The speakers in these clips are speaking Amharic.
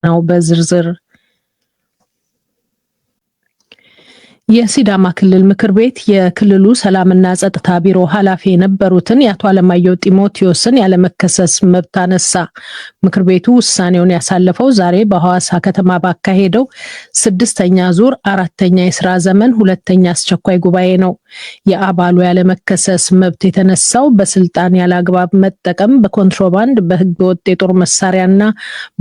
ነው በዝርዝር የሲዳማ ክልል ምክር ቤት የክልሉ ሰላምና ጸጥታ ቢሮ ኃላፊ የነበሩትን የአቶ አለማየሁ ጢሞቴዎስን ያለመከሰስ መብት አነሳ። ምክር ቤቱ ውሳኔውን ያሳለፈው ዛሬ በሐዋሳ ከተማ ባካሄደው 6ኛ ዙር 4ኛ የሥራ ዘመን 2ኛ አስቸኳይ ጉባኤ ነው። የአባሉ ያለመከሰስ መብት የተነሳው በስልጣን ያላግባብ መጠቀም፣ በኮንትሮባንድ፣ በህገ ወጥ የጦር መሳሪያና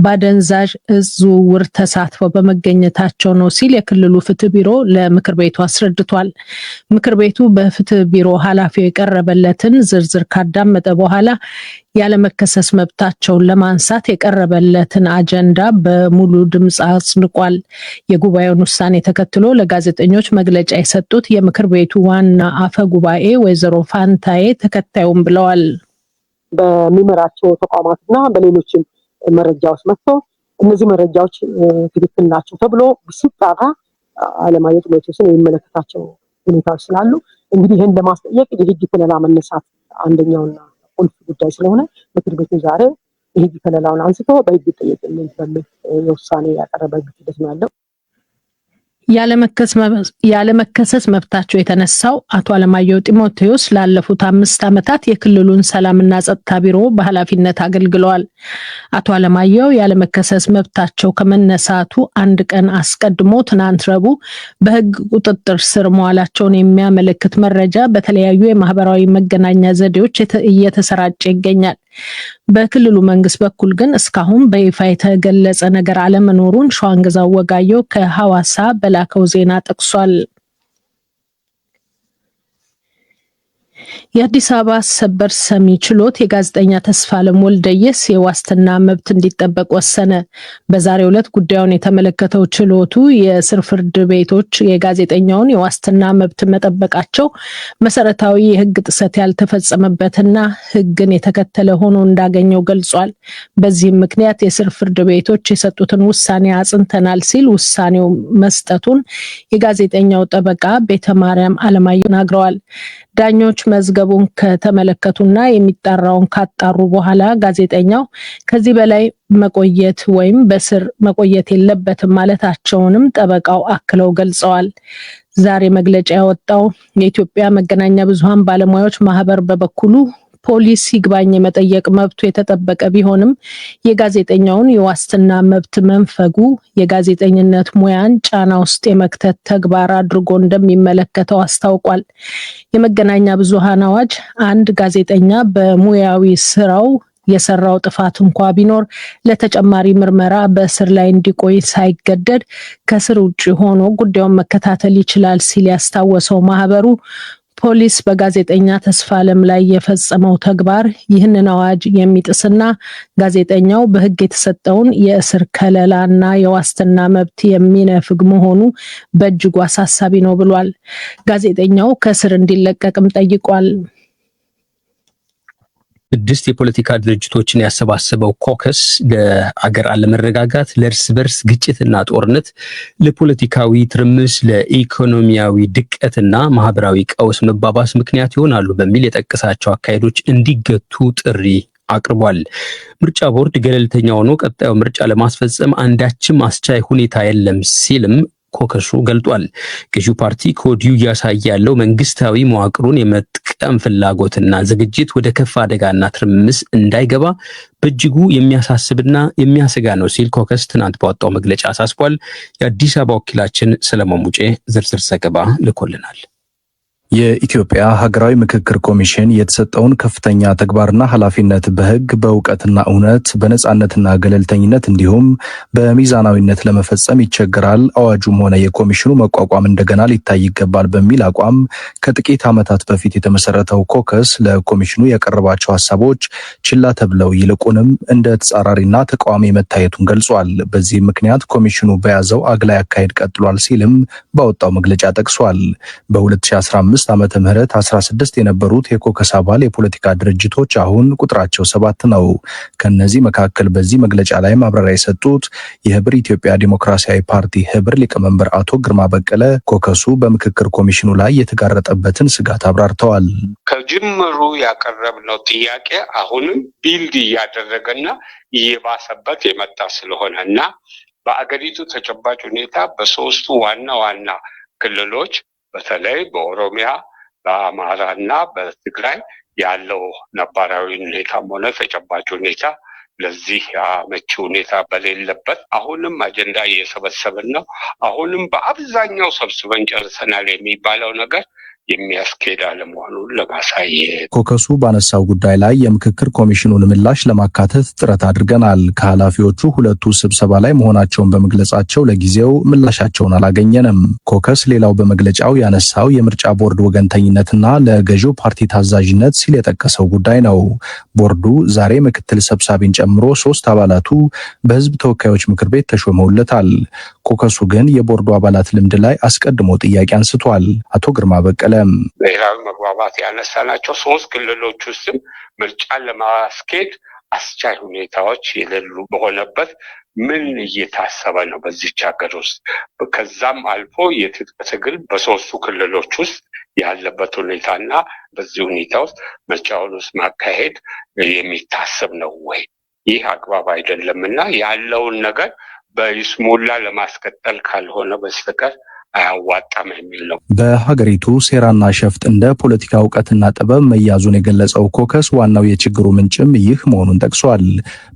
በአደንዛዥ እጽ ዝውውር ተሳትፈው በመገኘታቸው ነው ሲል የክልሉ ፍትህ ቢሮ ለምክር ቤቱ አስረድቷል። ምክር ቤቱ በፍትህ ቢሮ ኃላፊው የቀረበለትን ዝርዝር ካዳመጠ በኋላ ያለመከሰስ መብታቸውን ለማንሳት የቀረበለትን አጀንዳ በሙሉ ድምፅ አጽድቋል። የጉባኤውን ውሳኔ ተከትሎ ለጋዜጠኞች መግለጫ የሰጡት የምክር ቤቱ ዋና አፈ ጉባኤ ወይዘሮ ፋንታዬ ተከታዩም ብለዋል። በሚመራቸው ተቋማትና በሌሎችም መረጃዎች መጥቶ እነዚህ መረጃዎች ትክክል ናቸው ተብሎ ሲጣራ አለማየሁ ጢሞቴዎስን የሚመለከታቸው ሁኔታዎች ስላሉ እንግዲህ ይህን ለማስጠየቅ የህግ ከለላ መነሳት አንደኛውና ቁልፍ ጉዳይ ስለሆነ ምክር ቤቱ ዛሬ የህግ ከለላውን አንስቶ በህግ ይጠየቅልን በሚል የውሳኔ ያቀረበበት ሂደት ነው ያለው። ያለመከሰስ መብታቸው የተነሳው አቶ አለማየሁ ጢሞቴዎስ ላለፉት 5 ዓመታት የክልሉን ሰላምና ጸጥታ ቢሮ በኃላፊነት አገልግለዋል። አቶ አለማየሁ ያለመከሰስ መብታቸው ከመነሳቱ አንድ ቀን አስቀድሞ ትናንት ረቡዕ በህግ ቁጥጥር ስር መዋላቸውን የሚያመለክት መረጃ በተለያዩ የማህበራዊ መገናኛ ዘዴዎች እየተሰራጨ ይገኛል። በክልሉ መንግስት በኩል ግን እስካሁን በይፋ የተገለጸ ነገር አለመኖሩን ሸዋንግዛው ወጋየሁ ከሐዋሳ በላከው ዜና ጠቅሷል። የአዲስ አበባ ሰበር ሰሚ ችሎት የጋዜጠኛ ተስፋለም ወልደየስ የዋስትና መብት እንዲጠበቅ ወሰነ። በዛሬው ዕለት ጉዳዩን የተመለከተው ችሎቱ የስር ፍርድ ቤቶች የጋዜጠኛውን የዋስትና መብት መጠበቃቸው መሰረታዊ የህግ ጥሰት ያልተፈጸመበትና ህግን የተከተለ ሆኖ እንዳገኘው ገልጿል። በዚህም ምክንያት የስር ፍርድ ቤቶች የሰጡትን ውሳኔ አጽንተናል ሲል ውሳኔው መስጠቱን የጋዜጠኛው ጠበቃ ቤተማርያም አለማየሁ ተናግረዋል። ዳኞች መዝገቡን ከተመለከቱና የሚጣራውን ካጣሩ በኋላ ጋዜጠኛው ከዚህ በላይ መቆየት ወይም በስር መቆየት የለበትም ማለታቸውንም ጠበቃው አክለው ገልጸዋል። ዛሬ መግለጫ ያወጣው የኢትዮጵያ መገናኛ ብዙሃን ባለሙያዎች ማህበር በበኩሉ ፖሊስ ይግባኝ የመጠየቅ መብቱ የተጠበቀ ቢሆንም የጋዜጠኛውን የዋስትና መብት መንፈጉ የጋዜጠኝነት ሙያን ጫና ውስጥ የመክተት ተግባር አድርጎ እንደሚመለከተው አስታውቋል። የመገናኛ ብዙሃን አዋጅ አንድ ጋዜጠኛ በሙያዊ ስራው የሰራው ጥፋት እንኳ ቢኖር ለተጨማሪ ምርመራ በእስር ላይ እንዲቆይ ሳይገደድ ከስር ውጭ ሆኖ ጉዳዩን መከታተል ይችላል ሲል ያስታወሰው ማህበሩ ፖሊስ በጋዜጠኛ ተስፋለም ላይ የፈጸመው ተግባር ይህንን አዋጅ የሚጥስና ጋዜጠኛው በህግ የተሰጠውን የእስር ከለላና የዋስትና መብት የሚነፍግ መሆኑ በእጅጉ አሳሳቢ ነው ብሏል። ጋዜጠኛው ከእስር እንዲለቀቅም ጠይቋል። 6 የፖለቲካ ድርጅቶችን ያሰባሰበው ኮከስ ለአገር አለመረጋጋት፣ ለእርስ በርስ ግጭትና ጦርነት፣ ለፖለቲካዊ ትርምስ፣ ለኢኮኖሚያዊ ድቀትና ማህበራዊ ቀውስ መባባስ ምክንያት ይሆናሉ በሚል የጠቀሳቸው አካሄዶች እንዲገቱ ጥሪ አቅርቧል። ምርጫ ቦርድ ገለልተኛ ሆኖ ቀጣዩ ምርጫ ለማስፈጸም አንዳችም አስቻይ ሁኔታ የለም ሲልም ኮከሱ ገልጧል። ገዢው ፓርቲ ከወዲሁ እያሳየ ያለው መንግስታዊ መዋቅሩን የመጥቀም ፍላጎትና ዝግጅት ወደ ከፍ አደጋና ትርምስ እንዳይገባ በእጅጉ የሚያሳስብና የሚያሰጋ ነው ሲል ኮከስ ትናንት ባወጣው መግለጫ አሳስቧል። የአዲስ አበባ ወኪላችን ሰለሞን ሙጬ ዝርዝር ዘገባ ልኮልናል። የኢትዮጵያ ሀገራዊ ምክክር ኮሚሽን የተሰጠውን ከፍተኛ ተግባርና ኃላፊነት በህግ በእውቀትና እውነት በነጻነትና ገለልተኝነት እንዲሁም በሚዛናዊነት ለመፈጸም ይቸገራል። አዋጁም ሆነ የኮሚሽኑ መቋቋም እንደገና ሊታይ ይገባል በሚል አቋም ከጥቂት ዓመታት በፊት የተመሰረተው ኮከስ ለኮሚሽኑ ያቀረባቸው ሀሳቦች ችላ ተብለው ይልቁንም እንደ ተጻራሪና ተቃዋሚ መታየቱን ገልጿል። በዚህ ምክንያት ኮሚሽኑ በያዘው አግላይ አካሄድ ቀጥሏል ሲልም ባወጣው መግለጫ ጠቅሷል። በ2015 በ2015 ዓመተ ምህረት 16 የነበሩት የኮከስ አባል የፖለቲካ ድርጅቶች አሁን ቁጥራቸው 7 ነው። ከነዚህ መካከል በዚህ መግለጫ ላይ ማብራሪያ የሰጡት የህብር ኢትዮጵያ ዲሞክራሲያዊ ፓርቲ ህብር ሊቀመንበር አቶ ግርማ በቀለ ኮከሱ በምክክር ኮሚሽኑ ላይ የተጋረጠበትን ስጋት አብራርተዋል። ከጅምሩ ያቀረብነው ጥያቄ አሁንም ቢልድ እያደረገና እየባሰበት የመጣ ስለሆነና በአገሪቱ ተጨባጭ ሁኔታ በሶስቱ ዋና ዋና ክልሎች በተለይ በኦሮሚያ፣ በአማራና በትግራይ ያለው ነባራዊ ሁኔታም ሆነ ተጨባጭ ሁኔታ ለዚህ አመቺ ሁኔታ በሌለበት አሁንም አጀንዳ እየሰበሰብን ነው። አሁንም በአብዛኛው ሰብስበን ጨርሰናል የሚባለው ነገር የሚያስኬድ አለመሆኑን ለማሳየት ኮከሱ ባነሳው ጉዳይ ላይ የምክክር ኮሚሽኑን ምላሽ ለማካተት ጥረት አድርገናል። ከኃላፊዎቹ ሁለቱ ስብሰባ ላይ መሆናቸውን በመግለጻቸው ለጊዜው ምላሻቸውን አላገኘንም። ኮከስ ሌላው በመግለጫው ያነሳው የምርጫ ቦርድ ወገንተኝነትና ለገዢው ፓርቲ ታዛዥነት ሲል የጠቀሰው ጉዳይ ነው። ቦርዱ ዛሬ ምክትል ሰብሳቢን ጨምሮ 3 አባላቱ በህዝብ ተወካዮች ምክር ቤት ተሾመውለታል። ኮከሱ ግን የቦርዱ አባላት ልምድ ላይ አስቀድሞ ጥያቄ አንስቷል። አቶ ግርማ በቀለ ብሔራዊ መግባባት ያነሳናቸው 3 ክልሎች ውስጥም ምርጫን ለማስኬድ አስቻይ ሁኔታዎች የሌሉ በሆነበት ምን እየታሰበ ነው በዚች ሀገር ውስጥ? ከዛም አልፎ የትጥቅ ትግል በ3ቱ ክልሎች ውስጥ ያለበት ሁኔታና በዚህ ሁኔታ ውስጥ ምርጫውን ውስጥ ማካሄድ የሚታሰብ ነው ወይ? ይህ አግባብ አይደለምና ያለውን ነገር በይስሙላ ለማስቀጠል ካልሆነ በስተቀር አያዋጣም የሚል ነው። በሀገሪቱ ሴራና ሸፍጥ እንደ ፖለቲካ እውቀትና ጥበብ መያዙን የገለጸው ኮከስ ዋናው የችግሩ ምንጭም ይህ መሆኑን ጠቅሷል።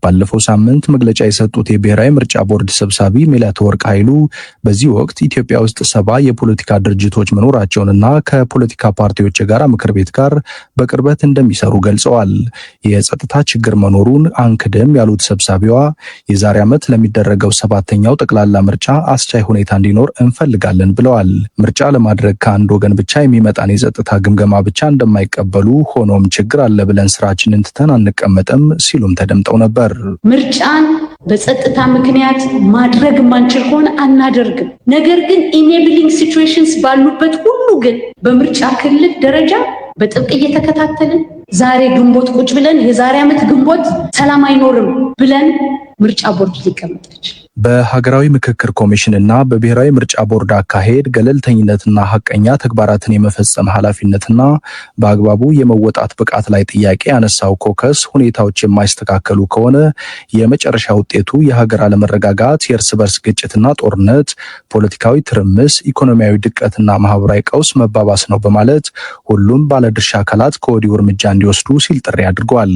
ባለፈው ሳምንት መግለጫ የሰጡት የብሔራዊ ምርጫ ቦርድ ሰብሳቢ መላትወርቅ ኃይሉ በዚህ ወቅት ኢትዮጵያ ውስጥ 70 የፖለቲካ ድርጅቶች መኖራቸውንና ከፖለቲካ ፓርቲዎች የጋራ ምክር ቤት ጋር በቅርበት እንደሚሰሩ ገልጸዋል። የጸጥታ ችግር መኖሩን አንክድም ያሉት ሰብሳቢዋ የዛሬ ዓመት ለሚደረገው 7ኛው ጠቅላላ ምርጫ አስቻይ ሁኔታ እንዲኖር እንፈልጋለን ብለዋል። ምርጫ ለማድረግ ከአንድ ወገን ብቻ የሚመጣን የጸጥታ ግምገማ ብቻ እንደማይቀበሉ ሆኖም ችግር አለ ብለን ስራችንን ትተን አንቀመጥም ሲሉም ተደምጠው ነበር። ምርጫን በጸጥታ ምክንያት ማድረግ ማንችል ከሆነ አናደርግም። ነገር ግን ኢኔብሊንግ ሲቹዌሽንስ ባሉበት ሁሉ ግን በምርጫ ክልል ደረጃ በጥብቅ እየተከታተልን ዛሬ ግንቦት ቁጭ ብለን የዛሬ ዓመት ግንቦት ሰላም አይኖርም ብለን ምርጫ ቦርድ ሊቀመጣች በሀገራዊ ምክክር ኮሚሽን እና በብሔራዊ ምርጫ ቦርድ አካሄድ ገለልተኝነትና ሐቀኛ ተግባራትን የመፈጸም ኃላፊነትና በአግባቡ የመወጣት ብቃት ላይ ጥያቄ ያነሳው ኮከስ ሁኔታዎች የማይስተካከሉ ከሆነ የመጨረሻ ውጤቱ የሀገር አለመረጋጋት፣ የእርስ በርስ ግጭትና ጦርነት፣ ፖለቲካዊ ትርምስ፣ ኢኮኖሚያዊ ድቀትና ማህበራዊ ቀውስ መባባስ ነው በማለት ሁሉም ባለድርሻ አካላት ከወዲሁ እርምጃ እንዲወስዱ ሲል ጥሪ አድርጓል።